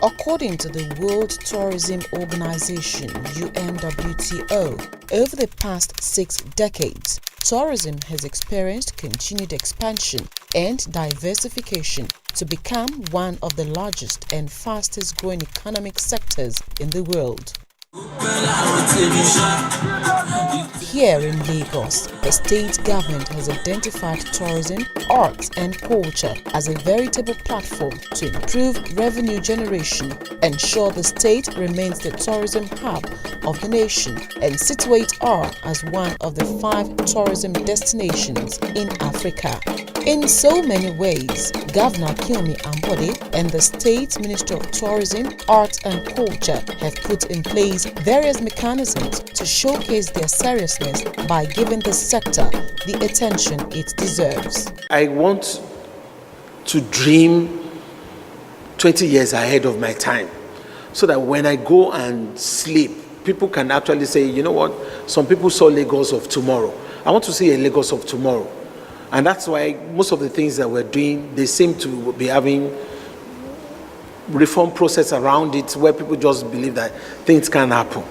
According to the World Tourism Organization (UNWTO), over the past 6 decades, tourism has experienced continued expansion and diversification to become one of the largest and fastest growing economic sectors in the world. Here in Lagos, the state government has identified tourism, arts and culture as a veritable platform to improve revenue generation, ensure the state remains the tourism hub of the nation, and situate R as one of the 5 tourism destinations in Africa. In so many ways, Governor Kilmi Ambode and the State Ministry of Tourism, Arts and Culture have put in place various mechanisms to showcase their seriousness by giving the sector the attention it deserves. I want to dream 20 years ahead of my time so that when I go and sleep, people can actually say, you know what, some people saw Lagos of tomorrow. I want to see a Lagos of tomorrow. And that's why most of the things that we're doing, they seem to be having reform process around it where people just believe that things can happen.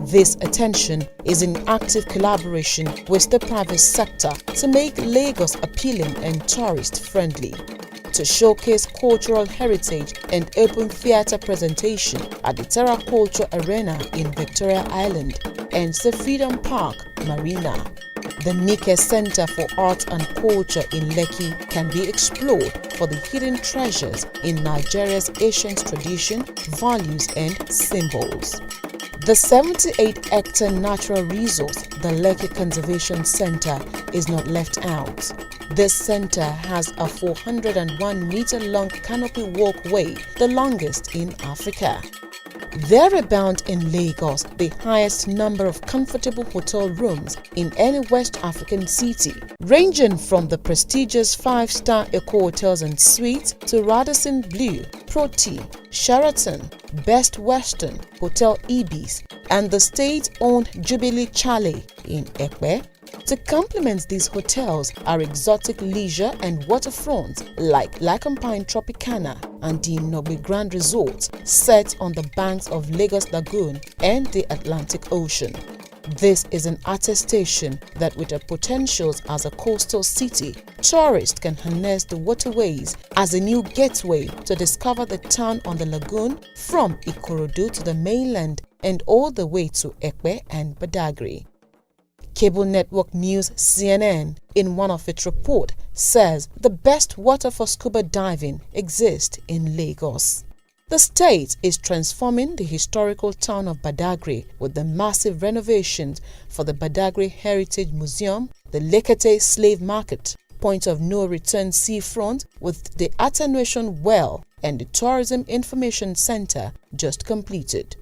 This attention is in active collaboration with the private sector to make Lagos appealing and tourist-friendly. To showcase cultural heritage and open theatre presentation at the Terra Culture Arena in Victoria Island and the Freedom Park Marina. The Nike Center for Arts and Culture in Lekki can be explored for the hidden treasures in Nigeria's ancient tradition, values and symbols. The 78-hectare natural resource, the Lekki Conservation Center, is not left out. This center has a 401-meter-long canopy walkway, the longest in Africa. There abound in Lagos the highest number of comfortable hotel rooms in any West African city, ranging from the prestigious 5-star Eco Hotels and Suites to Radisson Blu, Proti, Sheraton, Best Western, Hotel Ibis, and the state-owned Jubilee Chalet in Ekpe. To complement these hotels are exotic leisure and waterfronts like Lycopine Tropicana and the Nogbe Grand Resort set on the banks of Lagos Lagoon and the Atlantic Ocean. This is an attestation that with the potentials as a coastal city, tourists can harness the waterways as a new gateway to discover the town on the lagoon from Ikorodu to the mainland and all the way to Ekpe and Badagry. Cable Network News CNN, in one of its reports, says the best water for scuba diving exists in Lagos. The state is transforming the historical town of Badagry with the massive renovations for the Badagry Heritage Museum, the Lekete Slave Market, Point of No Return seafront with the Attenuation Well, and the Tourism Information Center just completed.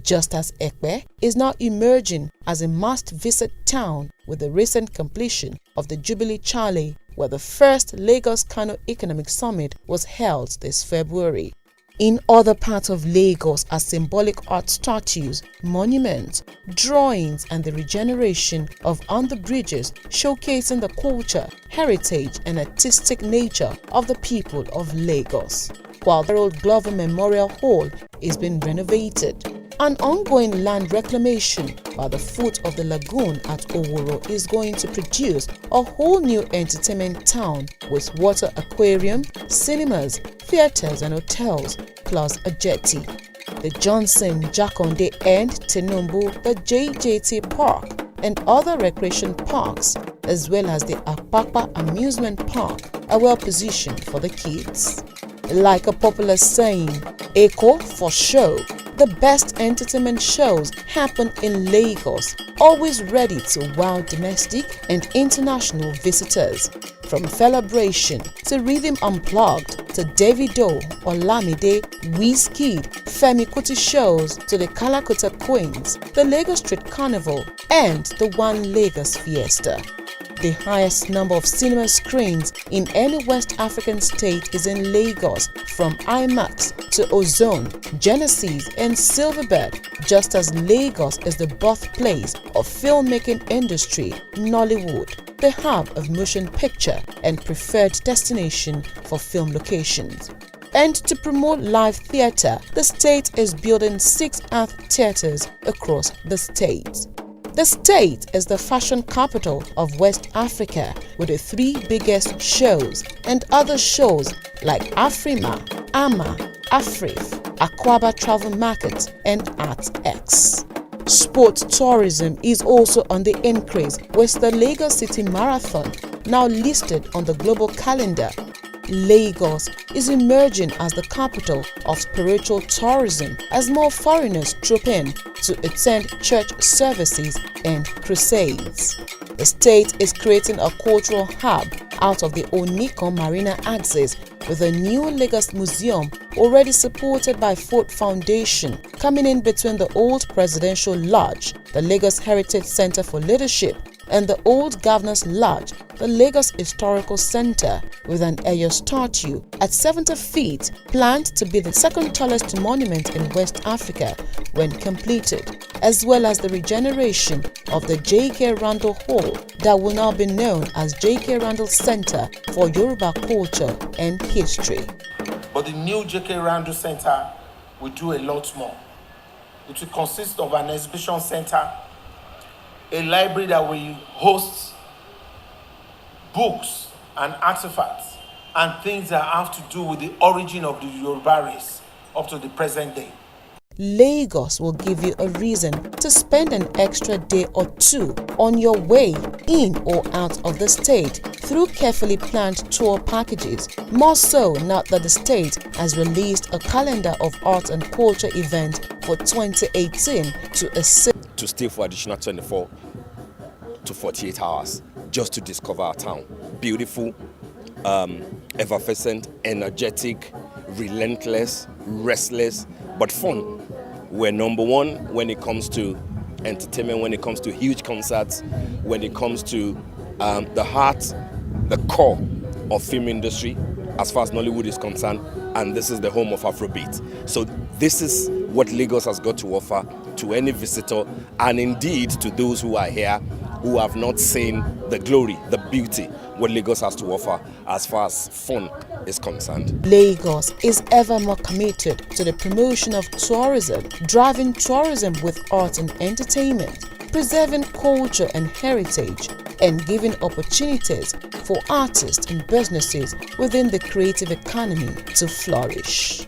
Just as Ekpe is now emerging as a must-visit town with the recent completion of the Jubilee Chalet, where the first Lagos-Kano Economic Summit was held this February. In other parts of Lagos are symbolic art statues, monuments, drawings and the regeneration of underbridges showcasing the culture, heritage and artistic nature of the people of Lagos. While the Harold Glover Memorial Hall is being renovated, an ongoing land reclamation by the foot of the lagoon at Oworo is going to produce a whole new entertainment town with water aquarium, cinemas, theaters and hotels, plus a jetty. The Johnson, Jakonde and Tenumbu, the JJT Park and other recreation parks, as well as the Apapa Amusement Park, are well positioned for the kids. Like a popular saying, Eko for show. The best entertainment shows happen in Lagos, always ready to wow domestic and international visitors. From Celebration to Rhythm Unplugged to Davido, Olamide, Wizkid, Femi Kuti shows to the Kalakuta Queens, the Lagos Street Carnival and the One Lagos Fiesta. The highest number of cinema screens in any West African state is in Lagos, from IMAX to Ozone, Genesis and Silverbird, just as Lagos is the birthplace of filmmaking industry, Nollywood, the hub of motion picture and preferred destination for film locations. And to promote live theatre, the state is building 6 art theatres across the state. The state is the fashion capital of West Africa with the 3 biggest shows and other shows like Afrima, AMA, Afrif, Akwaba Travel Market and ArtX. Sports tourism is also on the increase with the Lagos City Marathon now listed on the global calendar. Lagos is emerging as the capital of spiritual tourism as more foreigners troop in to attend church services and crusades. The state is creating a cultural hub out of the Onikan Marina axis with a new Lagos Museum already supported by Ford Foundation coming in between the old Presidential Lodge, the Lagos Heritage Center for Leadership, and the old Governor's Lodge, the Lagos Historical Center, with an Eyo statue at 70 feet planned to be the second tallest monument in West Africa when completed, as well as the regeneration of the J.K. Randall Hall that will now be known as J.K. Randall Center for Yoruba Culture and History. But the new J.K. Randall Center will do a lot more. It will consist of an exhibition center, a library that will host books and artifacts and things that have to do with the origin of the Yoruba race up to the present day. Lagos will give you a reason to spend an extra day or 2 on your way in or out of the state through carefully planned tour packages, more so now that the state has released a calendar of art and culture events for 2018 to stay for additional 24 to 48 hours just to discover our town. Beautiful, effervescent, energetic, relentless, restless, but fun. We're number 1 when it comes to entertainment, when it comes to huge concerts, when it comes to the heart, the core of film industry as far as Nollywood is concerned, and this is the home of Afrobeat. So this is what Lagos has got to offer to any visitor, and indeed to those who are here who have not seen the glory, the beauty, what Lagos has to offer as far as fun is concerned. Lagos is ever more committed to the promotion of tourism, driving tourism with art and entertainment, preserving culture and heritage, and giving opportunities for artists and businesses within the creative economy to flourish.